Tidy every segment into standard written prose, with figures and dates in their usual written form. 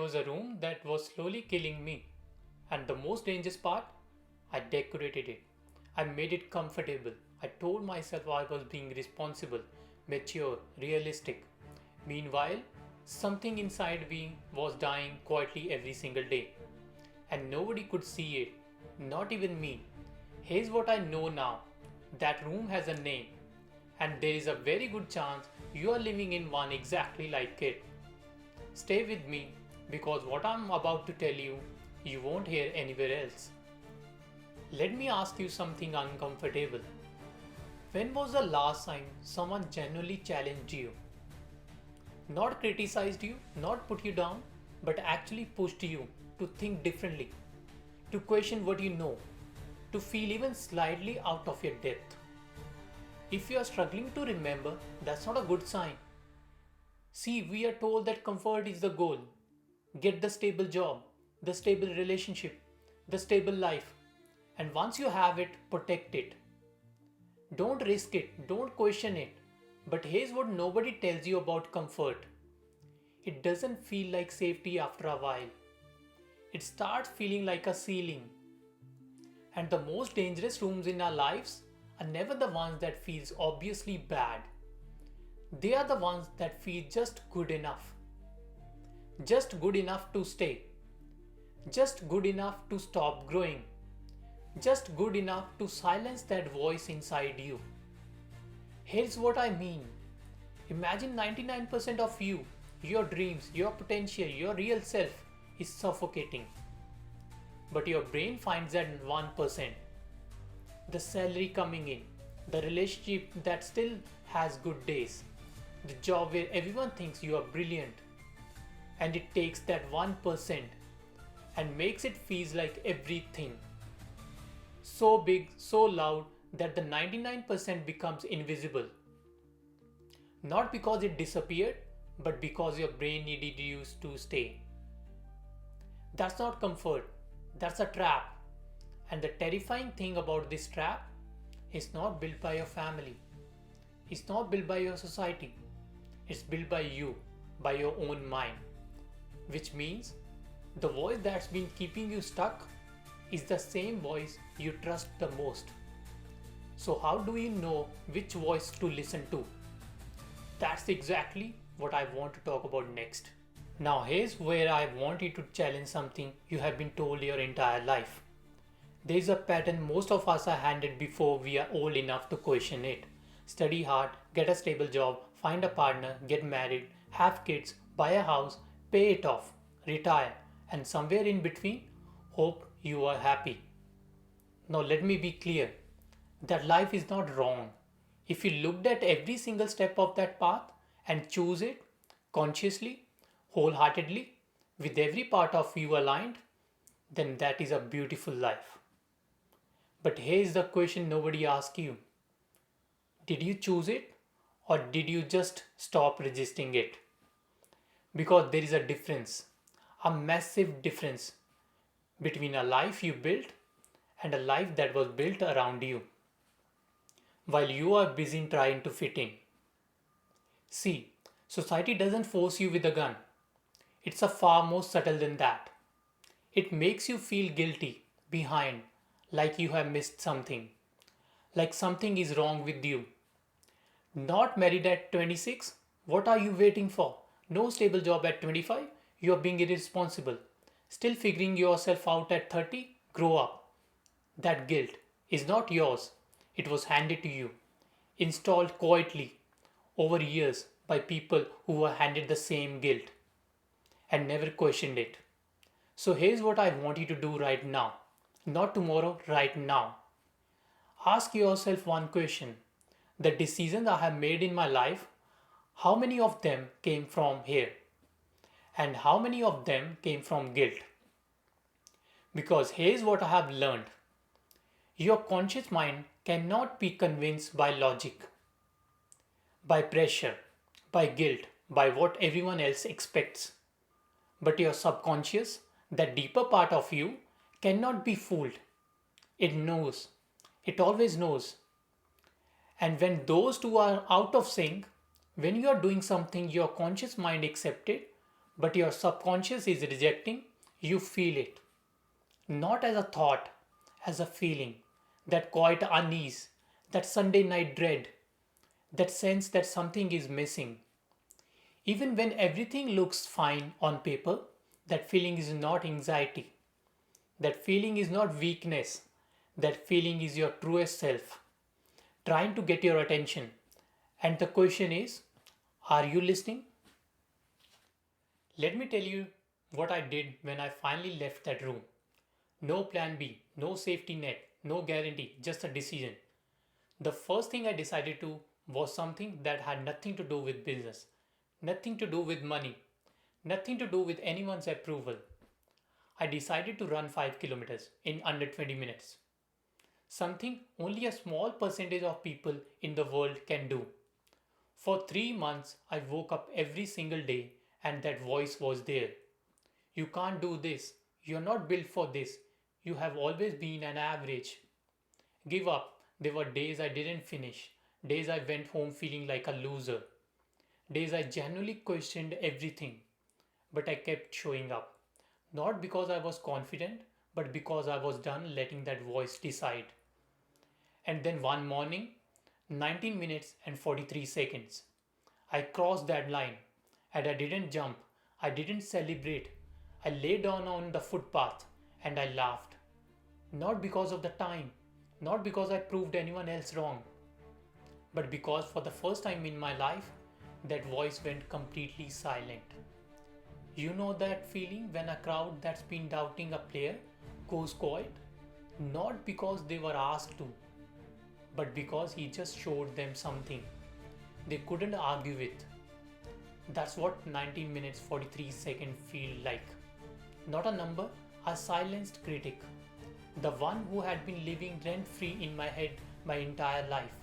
was a room that was slowly killing me. And the most dangerous part, I decorated it. I made it comfortable. I told myself I was being responsible, mature, realistic. Meanwhile, something inside me was dying quietly every single day. And nobody could see it, not even me. Here's what I know now, that room has a name, and there is a very good chance you are living in one exactly like it. Stay with me because what I'm about to tell you, you won't hear anywhere else. Let me ask you something uncomfortable. When was the last time someone genuinely challenged you? Not criticized you, not put you down, but actually pushed you to think differently, to question what you know, to feel even slightly out of your depth. If you are struggling to remember, that's not a good sign. See, we are told that comfort is the goal. Get the stable job, the stable relationship, the stable life. And once you have it, protect it. Don't risk it, don't question it. But here's what nobody tells you about comfort, it doesn't feel like safety after a while. It starts feeling like a ceiling. And the most dangerous rooms in our lives are never the ones that feels obviously bad. They are the ones that feel just good enough. Just good enough to stay. Just good enough to stop growing. Just good enough to silence that voice inside you. Here's what I mean. Imagine 99% of you, your dreams, your potential, your real self is suffocating. But your brain finds that 1%. The salary coming in, the relationship that still has good days, the job where everyone thinks you are brilliant. And it takes that 1% and makes it feel like everything. So big, so loud that the 99% becomes invisible. Not because it disappeared, but because your brain needed you to stay. That's not comfort, that's a trap. And the terrifying thing about this trap is not built by your family, it's not built by your society, it's built by you, by your own mind. Which means the voice that's been keeping you stuck is the same voice you trust the most. So, how do you know which voice to listen to? That's exactly what I want to talk about next. Now, here's where I want you to challenge something you have been told your entire life. There is a pattern most of us are handed before we are old enough to question it. Study hard, get a stable job, find a partner, get married, have kids, buy a house, pay it off, retire, and somewhere in between, hope you are happy. Now, let me be clear that life is not wrong. If you looked at every single step of that path and choose it consciously, wholeheartedly, with every part of you aligned, then that is a beautiful life. But here's the question nobody asks you. Did you choose it or did you just stop resisting it? Because there is a difference, a massive difference between a life you built and a life that was built around you while you are busy trying to fit in. See, society doesn't force you with a gun. It's a far more subtle than that. It makes you feel guilty, behind, like you have missed something, like something is wrong with you. Not married at 26? What are you waiting for? No stable job at 25? You are being irresponsible. Still figuring yourself out at 30? Grow up. That guilt is not yours. It was handed to you, installed quietly over years by people who were handed the same guilt and never questioned it. So here's what I want you to do right now. Not tomorrow, right now. Ask yourself one question. The decisions I have made in my life, how many of them came from here? And how many of them came from guilt? Because here's what I have learned. Your conscious mind cannot be convinced by logic, by pressure, by guilt, by what everyone else expects. But your subconscious, that deeper part of you, cannot be fooled. It knows. It always knows. And when those two are out of sync, when you are doing something your conscious mind accepted, but your subconscious is rejecting, you feel it. Not as a thought, as a feeling. That quiet unease, that Sunday night dread, that sense that something is missing. Even when everything looks fine on paper, that feeling is not anxiety. That feeling is not weakness. That feeling is your truest self, trying to get your attention. And the question is, are you listening? Let me tell you what I did when I finally left that room. No plan B, no safety net, no guarantee, just a decision. The first thing I decided to was something that had nothing to do with business, nothing to do with money, nothing to do with anyone's approval. I decided to run 5 kilometers in under 20 minutes. Something only a small percentage of people in the world can do. For 3 months, I woke up every single day and that voice was there. You can't do this. You're not built for this. You have always been an average. Give up. There were days I didn't finish. Days I went home feeling like a loser. Days I genuinely questioned everything. But I kept showing up. Not because I was confident, but because I was done letting that voice decide. And then one morning, 19 minutes and 43 seconds, I crossed that line and I didn't jump. I didn't celebrate. I lay down on the footpath and I laughed. Not because of the time, not because I proved anyone else wrong, but because for the first time in my life, that voice went completely silent. You know that feeling when a crowd that's been doubting a player goes quiet? Not because they were asked to, but because he just showed them something they couldn't argue with. That's what 19 minutes 43 seconds feel like. Not a number, a silenced critic. The one who had been living rent free in my head my entire life.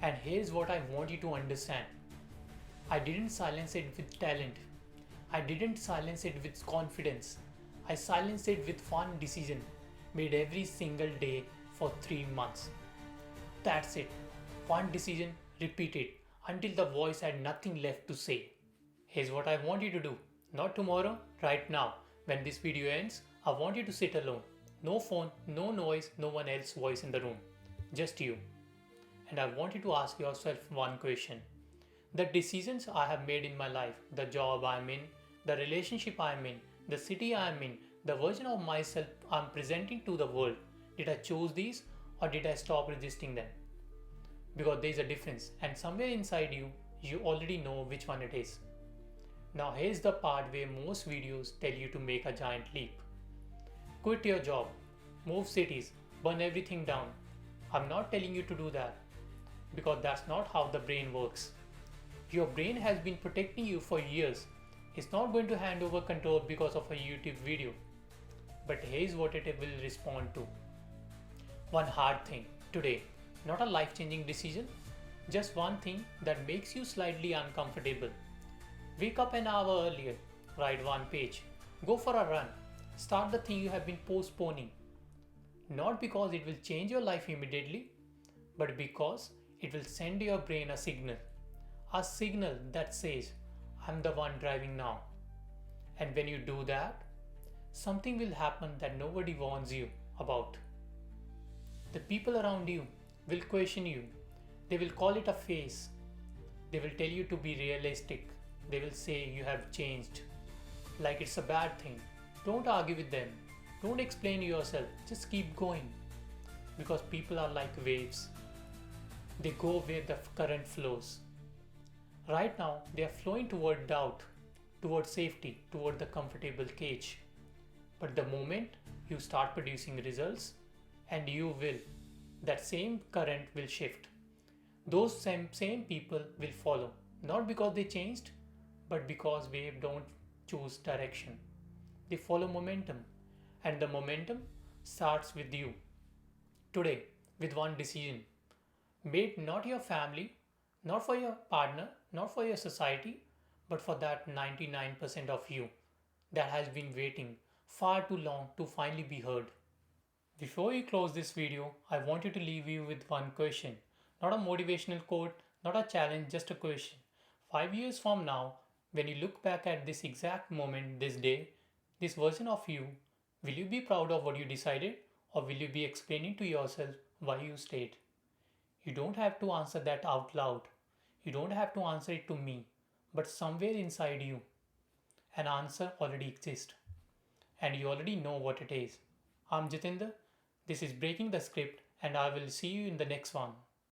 And here's what I want you to understand. I didn't silence it with talent. I didn't silence it with confidence. I silenced it with one decision made every single day for 3 months. That's it. One decision repeated until the voice had nothing left to say. Here's what I want you to do. Not tomorrow, right now. When this video ends, I want you to sit alone. No phone, no noise, no one else's voice in the room. Just you. And I want you to ask yourself one question. The decisions I have made in my life, the job I'm in, the relationship I'm in, the city I'm in, the version of myself I'm presenting to the world, did I choose these or did I stop resisting them? Because there is a difference, and somewhere inside you, you already know which one it is. Now here's the part where most videos tell you to make a giant leap. Quit your job, move cities, burn everything down. I'm not telling you to do that, because that's not how the brain works. Your brain has been protecting you for years. It's not going to hand over control because of a YouTube video. But here's what it will respond to. One hard thing today, not a life-changing decision, just one thing that makes you slightly uncomfortable. Wake up an hour earlier, write one page, go for a run, start the thing you have been postponing. Not because it will change your life immediately, but because it will send your brain a signal that says, I'm the one driving now. And when you do that, something will happen that nobody warns you about. The people around you will question you. They will call it a phase. They will tell you to be realistic. They will say you have changed. Like it's a bad thing. Don't argue with them. Don't explain yourself. Just keep going. Because people are like waves. They go where the current flows. Right now, they are flowing toward doubt, toward safety, toward the comfortable cage. But the moment you start producing results, and you will, that same current will shift. Those same people will follow, not because they changed, but because waves don't choose direction. They follow momentum, and the momentum starts with you. Today, with one decision, made not your family, not for your partner, not for your society, but for that 99% of you that has been waiting far too long to finally be heard. Before you close this video, I want you to leave you with one question. Not a motivational quote, not a challenge, just a question. 5 years from now, When you look back at this exact moment, this day, this version of you, will you be proud of what you decided or will you be explaining to yourself why you stayed? You don't have to answer that out loud. You don't have to answer it to me, but somewhere inside you, an answer already exists and you already know what it is. I'm Jitinder. This is Breaking the Script, and I will see you in the next one.